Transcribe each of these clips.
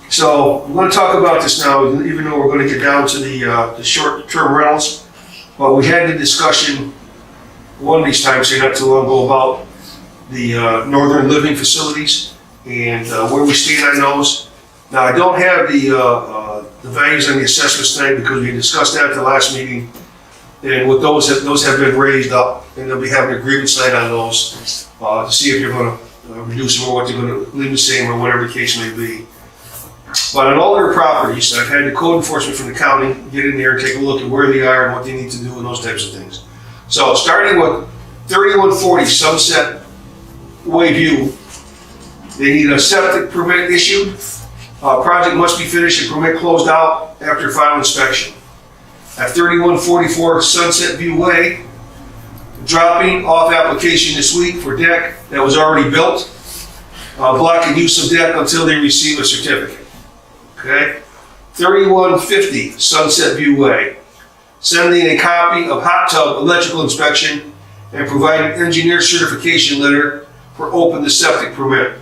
So we're going to talk about this now, even though we're going to get down to the short-term rentals. But we had the discussion one of these times here not too long ago about the northern living facilities and where we stand on those. Now, I don't have the values on the assessments tonight because we discussed that at the last meeting. And with those have been raised up, and they'll be having a grievance night on those to see if you're going to reduce them or what they're going to leave the same or whatever the case may be. But on all their properties, I've had the code enforcement from the county get in there and take a look at where they are and what they need to do and those types of things. So starting with 3140 Sunset Way View, they need a septic permit issued. Project must be finished and permit closed out after final inspection. At 3144 Sunset View Way, dropping off application this week for deck that was already built. Blocking use of deck until they receive a certificate. Okay? 3150 Sunset View Way, sending a copy of hot tub electrical inspection and providing engineer certification letter for open the septic permit.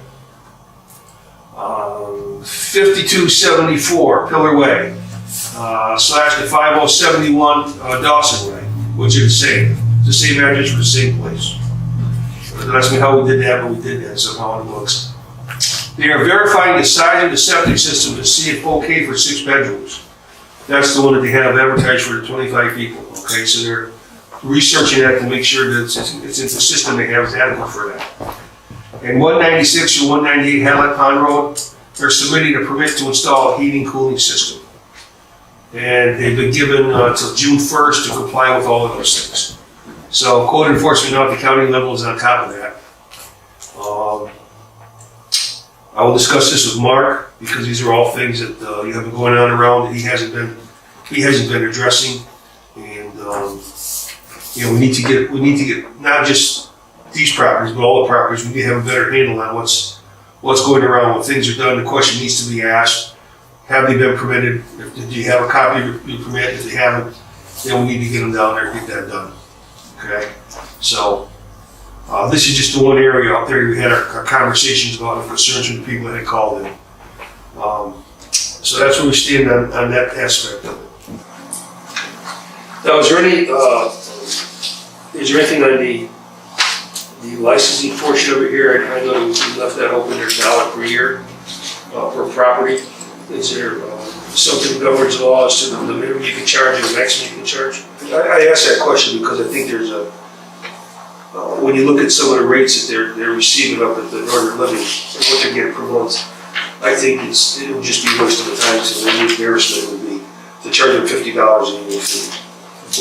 5274 Pillar Way, slash the 5071 Dawson Way, which is the same address for the same place. Don't ask me how we did that, but we did that somehow on the books. They are verifying the size of the septic system to see if okay for 6 bedrooms. That's the one that they have advertised for the 25 people, okay? So they're researching that to make sure that it's in the system they have is adequate for that. And 196 or 198 Hallett Pond Road, they're submitting a permit to install a heating cooling system. And they've been given until June 1st to comply with all of those things. So code enforcement now at the county level is on top of that. I will discuss this with Mark because these are all things that you have been going on around that he hasn't been addressing. And we need to get not just these properties but all the properties. We need to have a better handle on what's going around when things are done. The question needs to be asked: have they been permitted? Do you have a copy of your permit? If they haven't, then we need to get them down there and get that done. Okay, so this is just the one area out there we had our conversations about the concerns from the people that had called in. So that's where we stand on that aspect of it. Now, is there anything on the licensing portion over here? I know we left that open. There's $1 per year per property. Is there something governs law as to the minimum you can charge and the maximum you can charge? I asked that question because I think there's when you look at some of the rates that they're receiving up at the Northern Living and what they're getting per month, I think it would just be a waste of the time. So the embarrassment would be to charge them $50 annual fee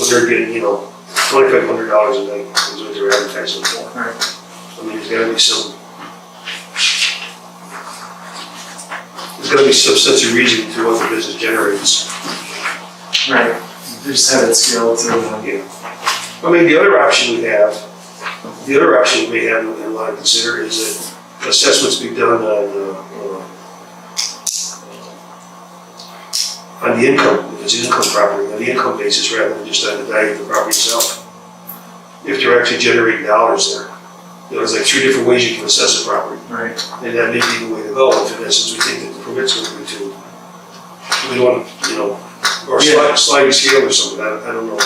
when they're getting, $2,500 a night is what they're advertising for. Right. I mean, there's got to be some sense of reason to what the business generates. Right. They just have that skill to. Yeah. I mean, the other option we may have and want to consider is that assessments be done on the income, if it's an income property, on the income basis rather than just on the value of the property itself. If they're actually generating dollars there. There's like 3 different ways you can assess a property. Right. And that may be the way to go if in essence we think that the permit's going to be too. We don't want to, or sliding scale or something, I don't know,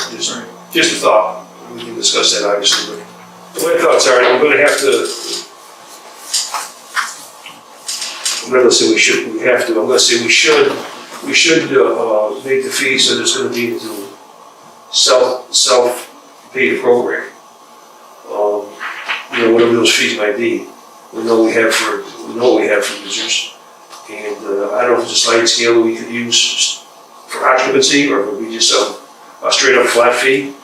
just a thought. We can discuss that obviously, but my thoughts are, I'm going to have to, I'm not going to say we should, we have to, I'm going to say we should make the fee so there's going to be to self-paid program. Whatever those fees might be, we know what we have for users. And I don't know if it's a sliding scale that we could use for occupancy or if it would be just a straight up flat fee.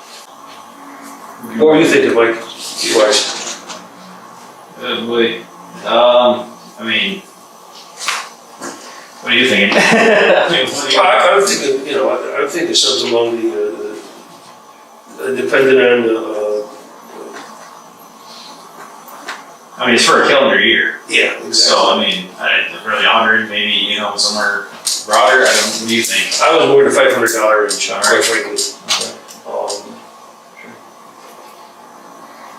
What were you thinking, Mike? Wise? Boy. I mean, what are you thinking? I'm thinking something along the dependent on I mean, it's for a calendar year. yeah, exactly. So, I mean, really 100, maybe, somewhere broader. What do you think? I was more than $500 range, quite frankly. Okay.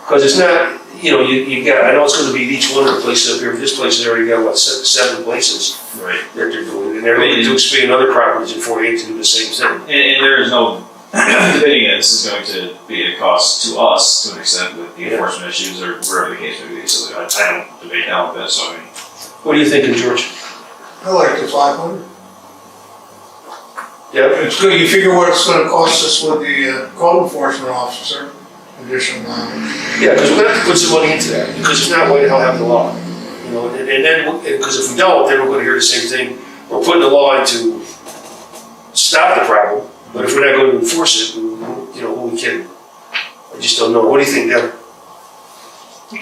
Because it's not, you got, I know it's going to be each one of the places up here, but this place has already got, 7 places Right. that they're doing. they're looking to expand other properties in 48 to do the same thing. And there is no debating that this is going to be a cost to us to an extent with the enforcement issues or wherever the case may be. So I don't debate that with this. So I mean, What are you thinking, George? I like the 500. Yeah. It's good, you figure what it's gonna cost us with the code enforcement officer, additional knowledge. Yeah, because we're gonna have to put some money into that, because if not, why the hell have the law? You know, and then, because if we don't, then we're gonna hear the same thing. We're putting the law in to stop the problem, but if we're not going to enforce it, you know, who we kidding? I just don't know. What do you think, Deb?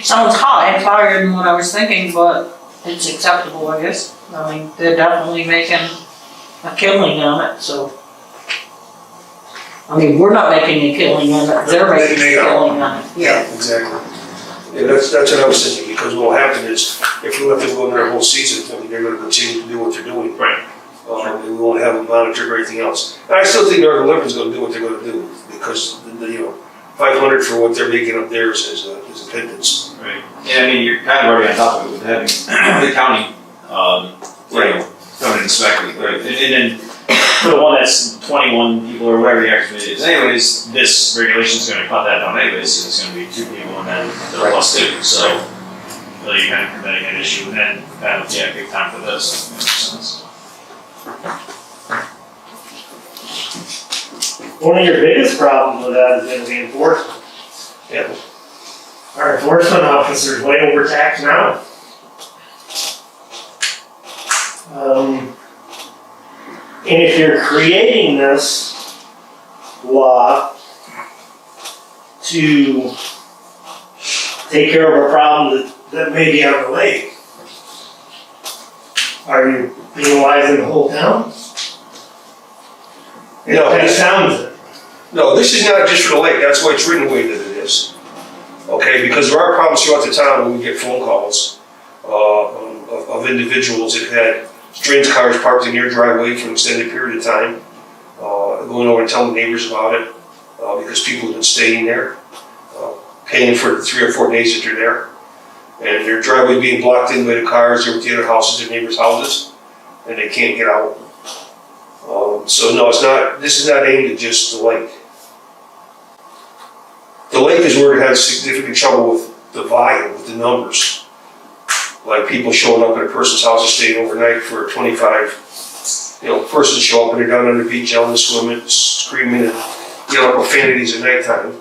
Sounds high, it's higher than what I was thinking, but it's acceptable, I guess. I mean, they're definitely making a killing on it, so. I mean, we're not making a killing on it, they're making a killing on it, yeah. Exactly. Yeah, that's what I was thinking, because what will happen is, if we let them go in their whole season, I mean, they're gonna continue to do what they're doing. right. And we won't have them monitored or anything else. And I still think Northern Liberty's gonna do what they're gonna do, because, you know, 500 for what they're making up there is a pittance. Right. Yeah, I mean, you're kind of already on top of it with having the county, you know, come and inspect it, right? And then for the one that's 21 people or whatever the estimate is, anyways, this regulation is going to cut that down anyways. So it's going to be 2 people and then the plus 2. So really, you're kind of preventing an issue, and then kind of big time for this. That makes sense. One of your biggest problems with that is gonna be enforcement. Yeah. Our enforcement officer's way overtaxed now. And if you're creating this law to take care of a problem that may be on the lake, are you penalizing the whole town? No, That sounds it. No, this is not just for the lake, that's why it's written the way that it is. Okay, because there are problems throughout the town when we get phone calls of individuals that had strange cars parked in your driveway for an extended period of time, going over and telling neighbors about it, because people have been staying there, paying for the 3 or 4 days that they're there, and their driveway being blocked in by the cars or with the other houses, their neighbors' houses, and they can't get out. So no, it's not. This is not aimed at just the lake. The lake is where it has significant trouble with the volume, with the numbers. Like people showing up at a person's house and staying overnight for 25, persons show up and they're down on the beach, yelling and swimming, screaming and yelling profanities at nighttime.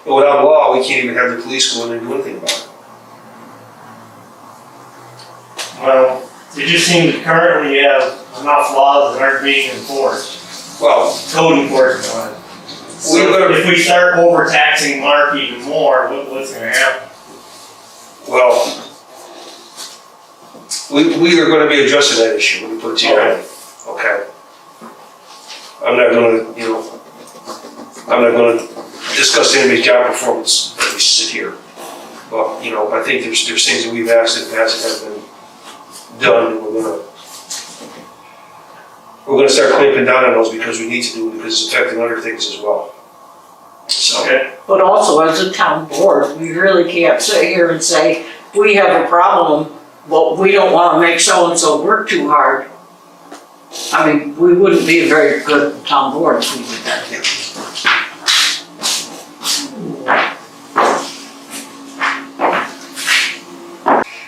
And without law, we can't even have the police go in and do anything about it. Well, it just seems that currently you have enough laws that aren't being enforced, Well, code enforcement wise. So if we start overtaxing Mark even more, what's gonna happen? well, we are going to be addressing that issue. Let me put it to you that way. Okay. I'm not going to discuss anybody's job performance as we sit here. But, I think there's things that we've asked in the past that haven't been done, and we're gonna start clamping down on those because we need to do it, because it's affecting other things as well. So, Okay. But also as a town board, we really can't sit here and say, we have a problem, but we don't wanna make so-and-so work too hard. I mean, we wouldn't be a very good town board if we did that.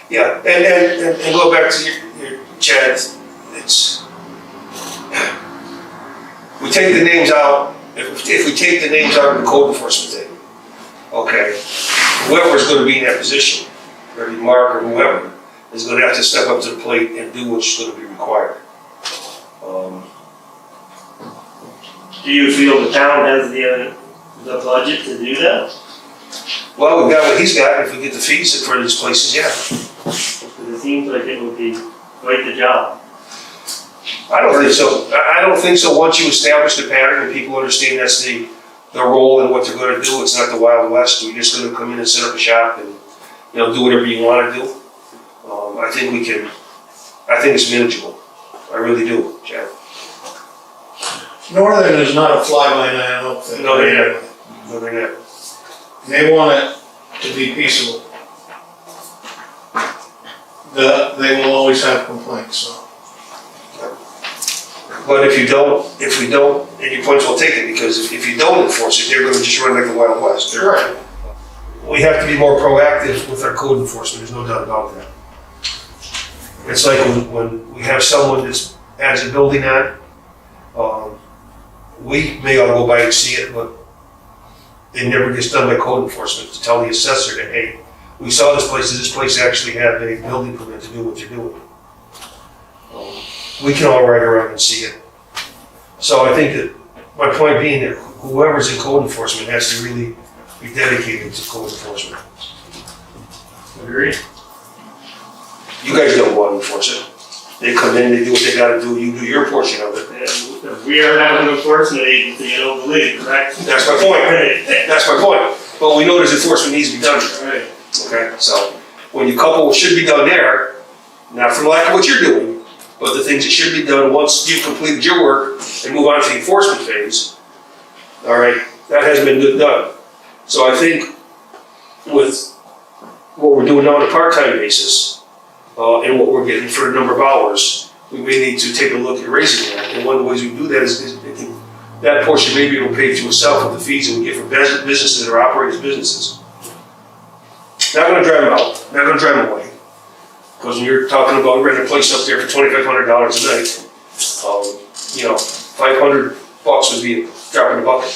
yeah, and go back to your Chad, we take the names out, if we take the names out of the code enforcement thing, okay, whoever's gonna be in that position, whether it be Mark or whoever, is gonna have to step up to the plate and do what's gonna be required. Do you feel the town has the budget to do that? Well, we've got what he's got, if we get the fees for these places, yeah. Because it seems like it would be quite the job. I don't think so. I don't think so. Once you establish the pattern and people understand that's the role and what they're gonna do, it's not the Wild West. You're just gonna come in and set up a shop and, do whatever you wanna do. I think it's manageable. I really do, Chad. Northern is not a fly-by-night outfit. No, they're not. No, they're not. They want it to be peaceable. They will always have complaints, so. But if we don't, and your point's well taken, because if you don't enforce it, they're gonna just run like the Wild West. Right. We have to be more proactive with our code enforcement, there's no doubt about that. It's like when we have someone that adds a building on, we may all go by and see it, but it never gets done by code enforcement to tell the assessor that, hey, we saw this place, does this place actually have a building permit to do what they're doing? We can all ride around and see it. So I think that, my point being that whoever's in code enforcement has to really be dedicated to code enforcement. Agree. You guys don't want to enforce it. They come in, they do what they gotta do, you do your portion of it. And we are not an enforcement agency, I don't believe, correct? That's my point. Right. That's my point. But we know there's enforcement needs to be done. Right. Okay, so when you couple what should be done there, not for lack of what you're doing, but the things that should be done once you've completed your work and move on to the enforcement phase, all right, that hasn't been good done. So I think with what we're doing now on a part-time basis, and what we're getting for a number of hours, we may need to take a look at raising that. And one of the ways we do that is that portion maybe it'll pay to itself with the fees that we get from businesses that are operating as businesses. Not gonna drive them out, not gonna drive them away. Because when you're talking about renting a place up there for $2,500 a night, $500 would be a drop in the bucket.